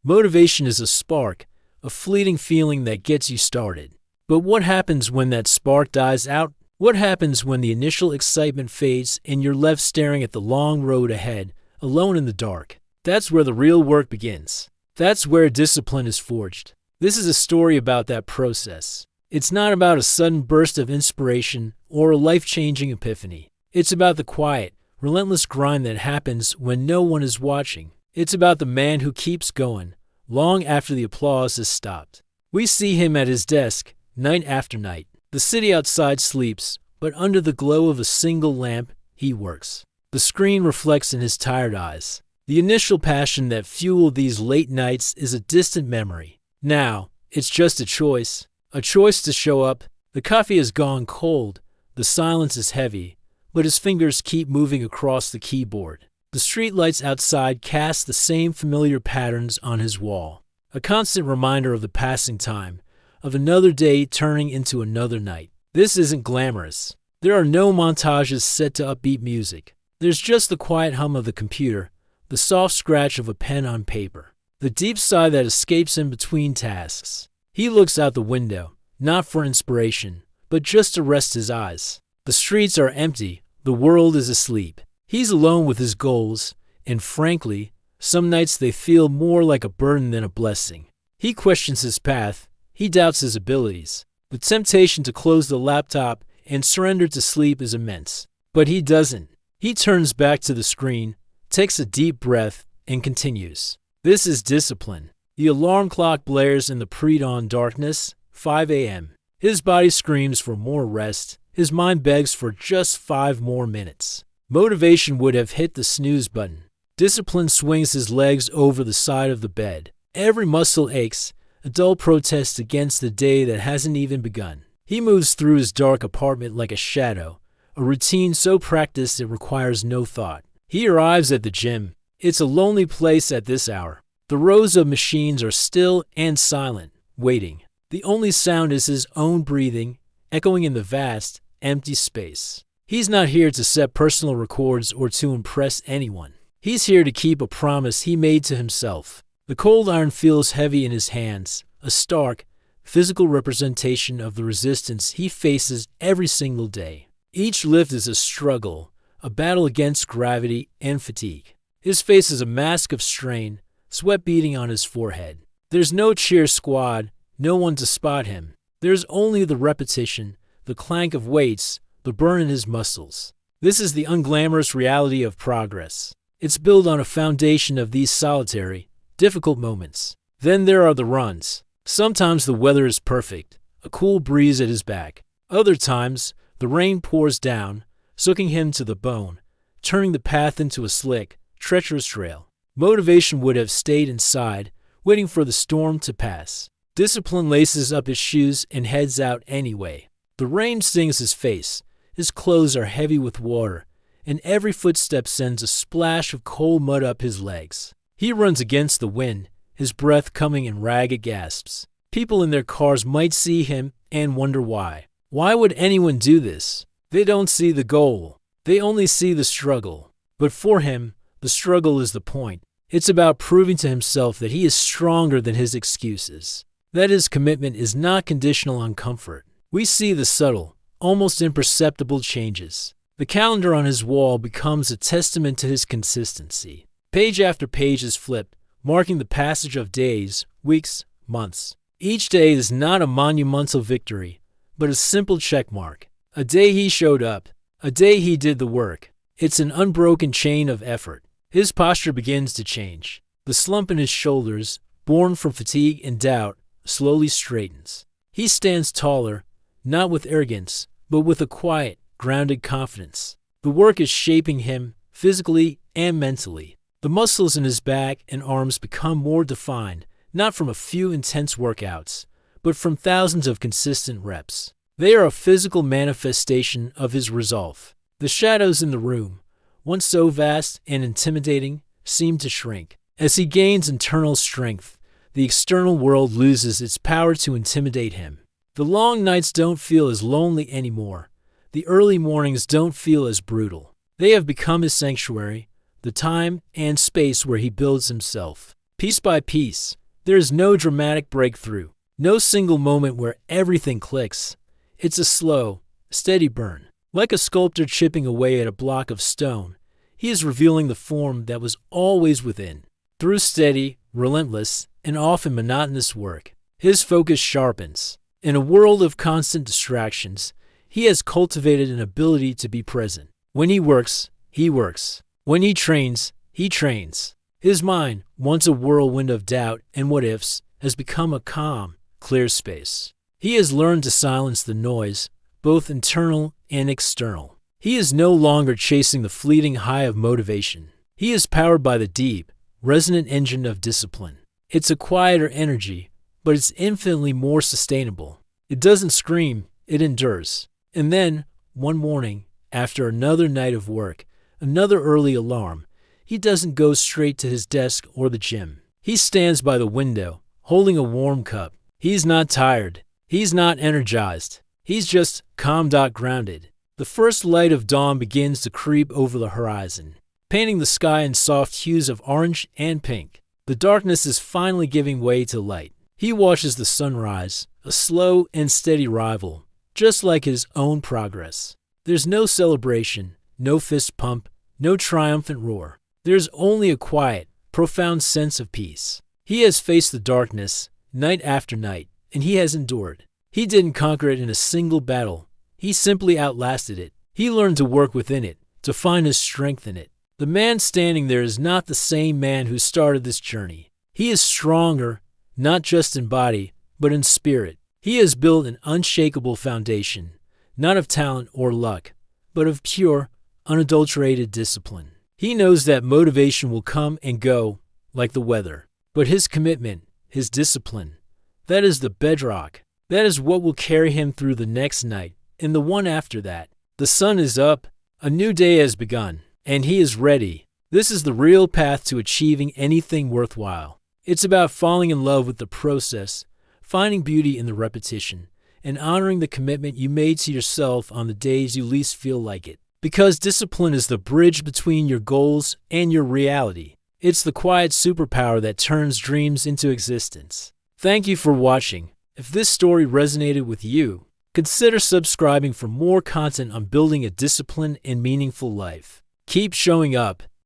Motivation is a spark, a fleeting feeling that gets you started. But what happens when that spark dies out? What happens when the initial excitement fades and you're left staring at the long road ahead, alone in the dark? That's where the real work begins. That's where discipline is forged. This is a story about that process. It's not about a sudden burst of inspiration or a life-changing epiphany. It's about the quiet, relentless grind that happens when no one is watching. It's about the man who keeps going, long after the applause has stopped. We see him at his desk, night after night. The city outside sleeps, but under the glow of a single lamp, he works. The screen reflects in his tired eyes. The initial passion that fueled these late nights is a distant memory. Now, it's just a choice to show up. The coffee has gone cold, the silence is heavy, but his fingers keep moving across the keyboard. The streetlights outside cast the same familiar patterns on his wall, a constant reminder of the passing time, of another day turning into another night. This isn't glamorous. There are no montages set to upbeat music. There's just the quiet hum of the computer, the soft scratch of a pen on paper, the deep sigh that escapes him between tasks. He looks out the window, not for inspiration, but just to rest his eyes. The streets are empty, the world is asleep. He's alone with his goals, and frankly, some nights they feel more like a burden than a blessing. He questions his path, he doubts his abilities. The temptation to close the laptop and surrender to sleep is immense. But he doesn't. He turns back to the screen, takes a deep breath, and continues. This is discipline. The alarm clock blares in the pre-dawn darkness, 5 a.m. His body screams for more rest. His mind begs for just 5 more minutes. Motivation would have hit the snooze button. Discipline swings his legs over the side of the bed. Every muscle aches, a dull protest against the day that hasn't even begun. He moves through his dark apartment like a shadow, a routine so practiced it requires no thought. He arrives at the gym. It's a lonely place at this hour. The rows of machines are still and silent, waiting. The only sound is his own breathing, echoing in the vast, empty space. He's not here to set personal records or to impress anyone. He's here to keep a promise he made to himself. The cold iron feels heavy in his hands, a stark, physical representation of the resistance he faces every single day. Each lift is a struggle, a battle against gravity and fatigue. His face is a mask of strain, sweat beading on his forehead. There's no cheer squad, no one to spot him. There's only the repetition, the clank of weights, the burn in his muscles. This is the unglamorous reality of progress. It's built on a foundation of these solitary, difficult moments. Then there are the runs. Sometimes the weather is perfect, a cool breeze at his back. Other times, the rain pours down, soaking him to the bone, turning the path into a slick, treacherous trail. Motivation would have stayed inside, waiting for the storm to pass. Discipline laces up his shoes and heads out anyway. The rain stings his face. His clothes are heavy with water, and every footstep sends a splash of cold mud up his legs. He runs against the wind, his breath coming in ragged gasps. People in their cars might see him and wonder why. Why would anyone do this? They don't see the goal. They only see the struggle. But for him, the struggle is the point. It's about proving to himself that he is stronger than his excuses, that his commitment is not conditional on comfort. We see the subtle, almost imperceptible changes. The calendar on his wall becomes a testament to his consistency. Page after page is flipped, marking the passage of days, weeks, months. Each day is not a monumental victory, but a simple checkmark. A day he showed up, a day he did the work. It's an unbroken chain of effort. His posture begins to change. The slump in his shoulders, born from fatigue and doubt, slowly straightens. He stands taller, not with arrogance, but with a quiet, grounded confidence. The work is shaping him, physically and mentally. The muscles in his back and arms become more defined, not from a few intense workouts, but from thousands of consistent reps. They are a physical manifestation of his resolve. The shadows in the room, once so vast and intimidating, seem to shrink. As he gains internal strength, the external world loses its power to intimidate him. The long nights don't feel as lonely anymore. The early mornings don't feel as brutal. They have become his sanctuary, the time and space where he builds himself. Piece by piece, there is no dramatic breakthrough, no single moment where everything clicks. It's a slow, steady burn. Like a sculptor chipping away at a block of stone, he is revealing the form that was always within. Through steady, relentless, and often monotonous work, his focus sharpens. In a world of constant distractions, he has cultivated an ability to be present. When he works, he works. When he trains, he trains. His mind, once a whirlwind of doubt and what-ifs, has become a calm, clear space. He has learned to silence the noise, both internal and external. He is no longer chasing the fleeting high of motivation. He is powered by the deep, resonant engine of discipline. It's a quieter energy, but it's infinitely more sustainable. It doesn't scream, it endures. And then, one morning, after another night of work, another early alarm, he doesn't go straight to his desk or the gym. He stands by the window, holding a warm cup. He's not tired. He's not energized. He's just calm-grounded. The first light of dawn begins to creep over the horizon, painting the sky in soft hues of orange and pink. The darkness is finally giving way to light. He watches the sunrise, a slow and steady rival, just like his own progress. There's no celebration, no fist pump, no triumphant roar. There's only a quiet, profound sense of peace. He has faced the darkness, night after night, and he has endured. He didn't conquer it in a single battle. He simply outlasted it. He learned to work within it, to find his strength in it. The man standing there is not the same man who started this journey. He is stronger, not just in body, but in spirit. He has built an unshakable foundation, not of talent or luck, but of pure, unadulterated discipline. He knows that motivation will come and go, like the weather. But his commitment, his discipline, that is the bedrock. That is what will carry him through the next night and the one after that. The sun is up, a new day has begun, and he is ready. This is the real path to achieving anything worthwhile. It's about falling in love with the process, finding beauty in the repetition, and honoring the commitment you made to yourself on the days you least feel like it. Because discipline is the bridge between your goals and your reality. It's the quiet superpower that turns dreams into existence. Thank you for watching. If this story resonated with you, consider subscribing for more content on building a disciplined and meaningful life. Keep showing up,